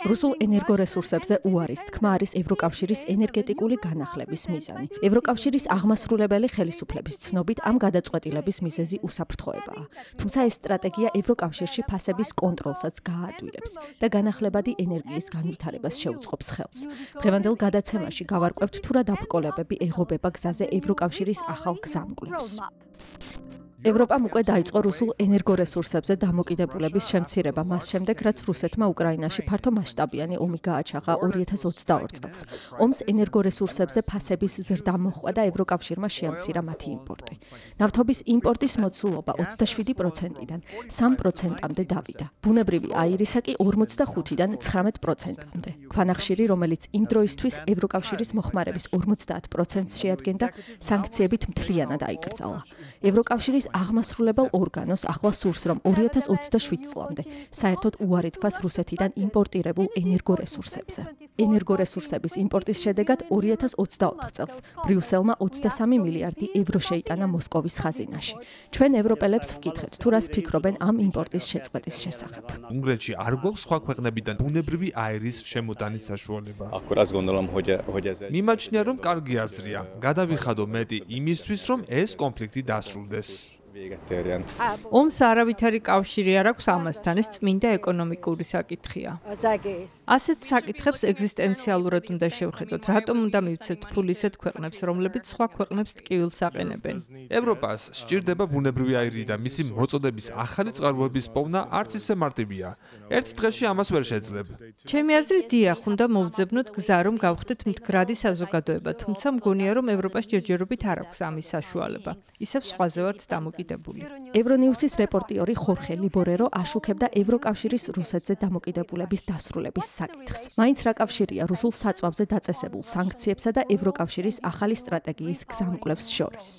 რუსულ ენერგორესურსებზე უარის თქმა არის ევროკავშირის ენერგეტიკული განახლების მიზანი. ევროკავშირის აღმასრულებელი ხელისუფლების ცნობით ამ გადაწყვეტილების მიზეზი უსაფრთხოებაა. თუმცა ეს სტრატეგია ევროკავშირში ფასების კონტროლსაც გააადვილებს და განახლებადი ენერგიის განვითარებას შეუწყობს ხელს. დღევანდელ გადაცემაში გავარკვევთ თუ რა დაბრკოლებები ეღობება გზაზე ევროკავშირის ახალ გზამკვლევს. ევროპამ უკვე დაიწყო რუსულ ენერგორესურსებზე დამოკიდებულების შემცირება მას შემდეგ, რაც რუსეთმა უკრაინაში ფართო მასშტაბიანი ომი გააჩაღა 2022 წელს. ომს ენერგორესურსებზე ფასების ზრდა მოჰყვა და ევროკავშირმა შეამცირა მათი იმპორტი. ნავთობის იმპორტის მოცულობა 27%-დან 3%-მდე დავიდა. ბუნებრივი აირისა კი 45-დან 19%-მდე. ქვანახშირი, რომელიც იმ დროისთვის ევროკავშირის მოხმარების 50%-ს შეადგენდა, სანქციებით მთლიანად აიკრძალა. ევროკავშირის აღმასრულებელ ორგანოს ახლა სურს, რომ 2027 წლამდე საერთოდ უარი თქვას რუსეთიდან იმპორტირებულ ენერგორესურსებზე. ენერგორესურსების იმპორტის შედეგად 2024 წელს ბრიუსელმა 23 მილიარდი ევრო შეიტანა მოსკოვის ხაზინაში. ჩვენ ევროპელებს ვკითხეთ, თუ რას ფიქრობენ ამ იმპორტის შეწყვეტის შესახებ. უნგრეთში არ გვაქვს სხვა ქვეყნებიდან ბუნებრივი აირის შემოტანის საშუალება. მიმაჩნია, რომ კარგი აზრია. გადავიხადო მეტი იმისთვის, რომ ეს კონფლიქტი დასრულდეს. ომს არავითარი კავშირი არ აქვს ამასთან, ეს წმინდა ეკონომიკური საკითხია. ასეთ საკითხებს ეგზისტენციალურად უნდა შევხედოთ, რატომ უნდა მივცეთ ფული ისეთ ქვეყნებს, რომლებიც სხვა ქვეყნებს ტკივილს აყენებენ. ევროპას სჭირდება ბუნებრივი აირი და მისი მოწოდების ახალი წყაროების პოვნა არც ისე მარტივია. ერთ დღეში ამას ვერ შეძლებ. ჩემი აზრით, დიახ, უნდა მოვძებნოთ გზა, რომ გავხდეთ მდგრადი საზოგადოება, თუმცა მგონია, რომ ევროპას ჯერჯერობით არ აქვს ამის საშუალება. ისევ სხვაზე ვართ დამოკიდებული. ევრონიუსის რეპორტიორი ხორხე ლიბორერო აშუქებდა ევროკავშირის რუსეთზე დამოკიდებულების დასრულების საკითხს. მაინც რა კავშირია რუსულ საწვავზე დაწესებულ სანქციებსა და ევროკავშირის ახალი სტრატეგიის გზამკვლევს შორის.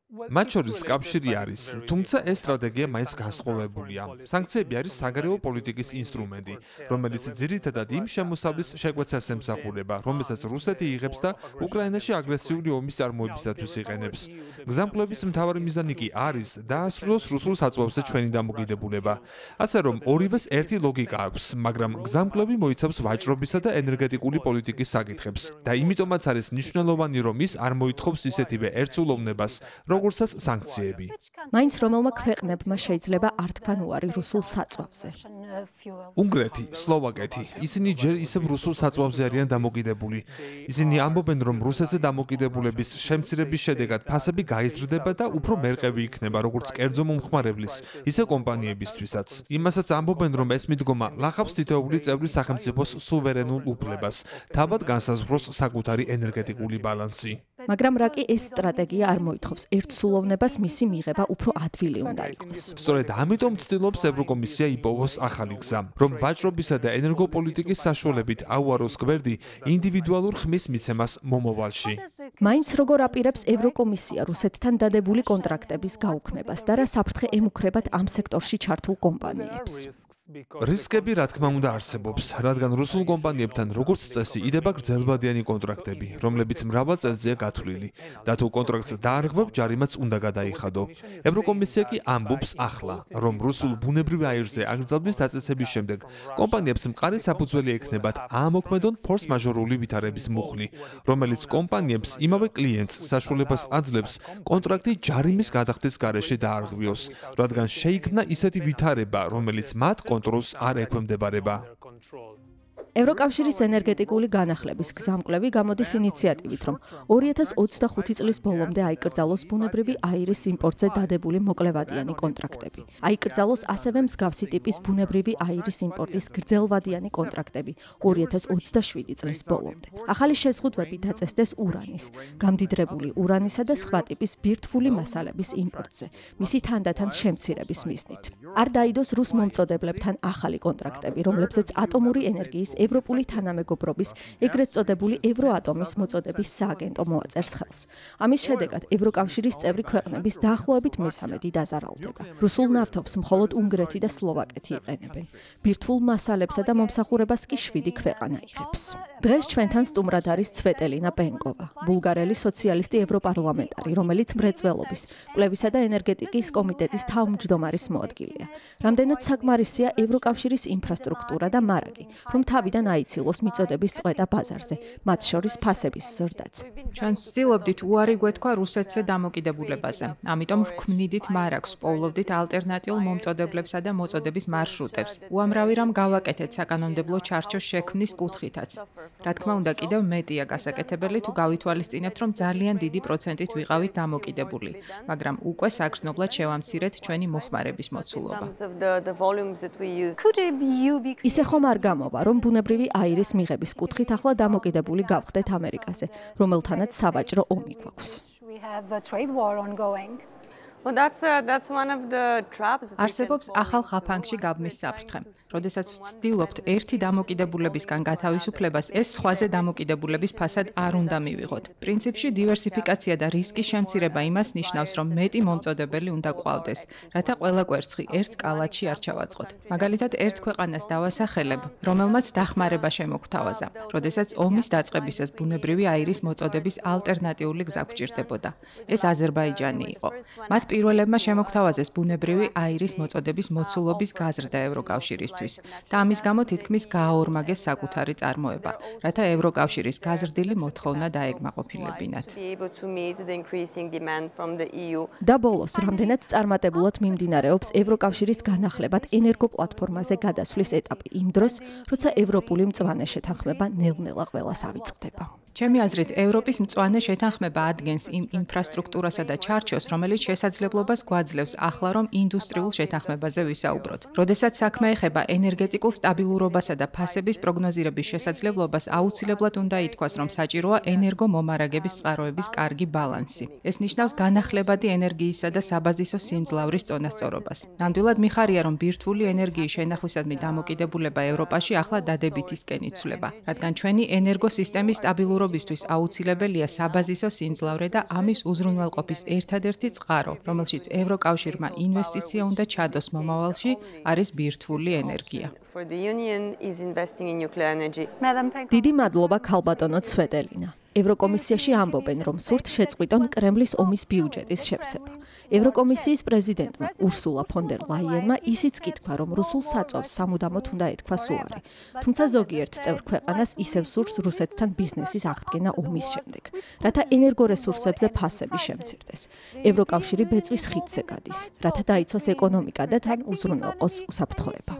მათ შორის კავშირი არის, თუმცა ეს სტრატეგია მაინც განსხვავებულია. სანქციები არის საგარეო პოლიტიკის ინსტრუმენტი, რომელიც ძირითადად იმ შემოსავლის შეკვეცას ემსახურება, რომელსაც რუსეთი იღებს და უკრაინაში აგრესიული ომის წარმოებისათვის იყენებს. გზამკვლევის მთავარი მიზანი კი არის დაასრულოს რუსულ საწვავზე ჩვენი დამოკიდებულება. ასე რომ ორივეს ერთი ლოგიკა აქვს, მაგრამ გზამკვლევი მოიცავს ვაჭრობისა და ენერგეტიკული პოლიტიკის საკითხებს და იმიტომაც არის მნიშვნელოვანი, რომ ის არ მოითხოვს ისეთივე ერთსულოვნებას, როგორცაც სანქციები. მაინც რომელმა ქვეყნებმა შეიძლება არ თქვან უარი რუსულ საწვავზე. უნგრეთი, სლოვაკეთი, ისინი ჯერ ისევ რუსულ საწვავზე არიან დამოკიდებული. ისინი ამბობენ, რომ რუსეთზე დამოკიდებულების შემცირების შედეგად ფასები გაიზრდება და უფრო მერყევი იქნება როგორც კერძო მომხმარებლის, ისე კომპანიებისთვისაც. იმასაც ამბობენ, რომ ეს მიდგომა ლახავს თითოეული წევრი სახელმწიფოს სუვერენულ უფლებას, თავად განსაზღვროს საკუთარი ენერგეტიკული ბალანსი. მაგრამ რა კი ეს სტრატეგია არ მოითხოვს ერთსულოვნებას, მისი მიღება უფრო ადვილი უნდა იყოს. სწორედ ამიტომ ცდილობს ევროკომისია იპოვოს ახალი გზა, რომ ვაჭრობისა და ენერგოპოლიტიკის საშუალებით აუაროს გვერდი ინდივიდუალურ ხმის მიცემას მომავალში. მაინც როგორ აპირებს ევროკომისია რუსეთთან დადებული კონტრაქტების გაუქმებას და რა საფრთხე ემუქრებათ ამ სექტორში ჩართულ კომპანიებს. რისკები რა თქმა უნდა არსებობს, რადგან რუსულ კომპანიებთან როგორც წესი იდება გრძელვადიანი კონტრაქტები, რომლებიც მრავალ წელზეა გათვლილი და თუ კონტრაქტს დაარღვევ, ჯარიმაც უნდა გადაიხადო. ევროკომისია კი ამბობს ახლა, რომ რუსულ ბუნებრივ აირზე აკრძალვის დაწესების შემდეგ კომპანიებს მყარი საფუძველი ექნებათ აამოქმედონ ფორს-მაჟორული ვითარების მუხლი, რომელიც კომპანიებს იმავე კლიენტს საშუალებას აძლევს კონტრაქტი ჯარიმის გადახდის გარეშე დაარღვიოს, რადგან შეიქმნა ისეთი ვითარება, რომელიც მათ კონტროლს არ ექვემდებარება. ევროკავშირის ენერგეტიკული განახლების გზამკვლევი გამოდის ინიციატივით, რომ 2025 წლის ბოლომდე აიკრძალოს ბუნებრივი აირის იმპორტზე დადებული მოკლევადიანი კონტრაქტები. აიკრძალოს ასევე მსგავსი ტიპის ბუნებრივი აირის იმპორტის გრძელვადიანი კონტრაქტები 2027 წლის ბოლომდე. ახალი შეზღუდვები დაწესდეს ურანის, გამდიდრებული ურანისა და სხვა ტიპის ბირთვული მასალების იმპორტზე, მისი თანდათან შემცირების მიზნით. არ დაიდოს რუს მომწოდებლებთან ახალი კონტრაქტები, რომლებზეც ატომური ენერგიის ევროპული თანამეგობრობის, ეგრეთ წოდებული ევროატომის მოწოდების სააგენტო მოაწერს ხელს. ამის შედეგად ევროკავშირის წევრი ქვეყნების დაახლოებით მესამედი დაზარალდება. რუსულ ნავთობს მხოლოდ უნგრეთი და სლოვაკეთი იყენებენ. ბირთვულ მასალებსა და მომსახურებას კი 7 ქვეყანა იღებს. დღეს ჩვენთან სტუმრად არის ცვეტელინა პენკოვა, ბულგარელი სოციალისტი ევროპარლამენტარი, რომელიც მრეწველობის, კვლევისა და ენერგეტიკის კომიტეტის თავმჯდომარის მოადგილეა. რამდენად საკმარისია ევროკავშირის ინფრასტრუქტურა და მარაგი, რომ თავი ფასებიდან აიცილოს მიწოდების წყვეტა ბაზარზე, მათ შორის ფასების ზრდაც. ჩვენ ვცდილობდით უარი გვეთქვა რუსეთზე დამოკიდებულებაზე. ამიტომ ვქმნიდით მარაგს, პოულობდით ალტერნატიულ მომწოდებლებსა და მოწოდების მარშრუტებს. უამრავი რამ გავაკეთეთ საკანონმდებლო ჩარჩოს შექმნის კუთხითაც. რა თქმა უნდა, კიდევ მეტია გასაკეთებელი თუ გავითვალისწინებთ, რომ ძალიან დიდი პროცენტით ვიყავით დამოკიდებული, მაგრამ უკვე საგრძნობლად შევამცირეთ ჩვენი მოხმარების მოცულობა. ისე ხომ არ გამოვა, რომ ბუნებრივი აირის მიღების კუთხით ახლა დამოკიდებული გავხდეთ ამერიკაზე, რომელთანაც სავაჭრო ომი გვაქვს. არსებობს ახალ ხაფანგში გაბმის საფრთხე. როდესაც ვცდილობთ ერთი დამოკიდებულებისგან გათავისუფლებას, ეს სხვაზე დამოკიდებულების ფასად არ უნდა მივიღოთ. პრინციპში დივერსიფიკაცია და რისკის შემცირება იმას ნიშნავს, რომ მეტი მომწოდებელი უნდა ყვავდეს, რათა ყველა კვერცხი ერთ კალათში არ ჩავაწყოთ. მაგალითად, ერთ ქვეყანას დავასახელებ, რომელმაც დახმარება შემოგთავაზა, როდესაც ომის დაწყებისას ბუნებრივი აირის მოწოდების ალტერნატიული გზა გვჭირდებოდა. ეს აზერბაიჯანი იყო. მათ პირველებმა შემოგთავაზეს ბუნებრივი აირის მოწოდების მოცულობის გაზრდა ევროკავშირისთვის და ამის გამო თითქმის გააორმაგეს საკუთარი წარმოება, რათა ევროკავშირის გაზრდილი მოთხოვნა დაეგმაყოფილებინათ. და ბოლოს, რამდენად წარმატებულად მიმდინარეობს ევროკავშირის განახლებად ენერგოპლატფორმაზე გადასვლის ეტაპი იმ დროს, როცა ევროპული მწვანე შეთანხმება ნელ-ნელა ყველას ავიწყდება. ჩემი აზრით, ევროპის მწვანე შეთანხმება ადგენს იმ ინფრასტრუქტურასა და ჩარჩოს, რომელიც შესაძლებლობას გვაძლევს ახლა რომ ინდუსტრიულ შეთანხმებაზე ვისაუბროთ. როდესაც საქმე ეხება ენერგეტიკულ სტაბილურობასა და ფასების პროგნოზირების შესაძლებლობას, აუცილებლად უნდა ითქვას, რომ საჭიროა ენერგომომარაგების წყაროების კარგი ბალანსი. ეს ნიშნავს განახლებადი ენერგიისა და საბაზისო სიმძლავრის წონასწორობას. ნამდვილად მიხარია, რომ ბირთვული ენერგიის შენახვისადმი დამოკიდებულება ევროპაში ახლა დადებითისკენ იცვლება, რადგან ჩვენი ენერგოსისტემის სტაბილურობა ბისთვის აუცილებელია საბაზისო სიმძლავრე და ამის უზრუნველყოფის ერთადერთი წყარო, რომელშიც ევროკავშირმა ინვესტიცია უნდა ჩადოს მომავალში, არის ბირთვული ენერგია. დიდი მადლობა ქალბატონო ცვეტელინა. ევროკომისიაში ამბობენ, რომ სურთ შეწყვიტონ კრემლის ომის ბიუჯეტის შევსება. ევროკომისიის პრეზიდენტმა ურსულა ფონ დერ ლაიენმა ისიც კითხვა, რომ რუსულ საწვავს სამუდამოდ უნდა ეთქვას უარი. თუმცა ზოგიერთ წევრ ქვეყანას ისევ სურს რუსეთთან ბიზნესის აღდგენა ომის შემდეგ, რათა ენერგორესურსებზე ფასები შემცირდეს. ევროკავშირი ბეწვის ხიდზე გადის, რათა დაიცვას ეკონომიკა და თან უზრუნველყოს უსაფრთხოება.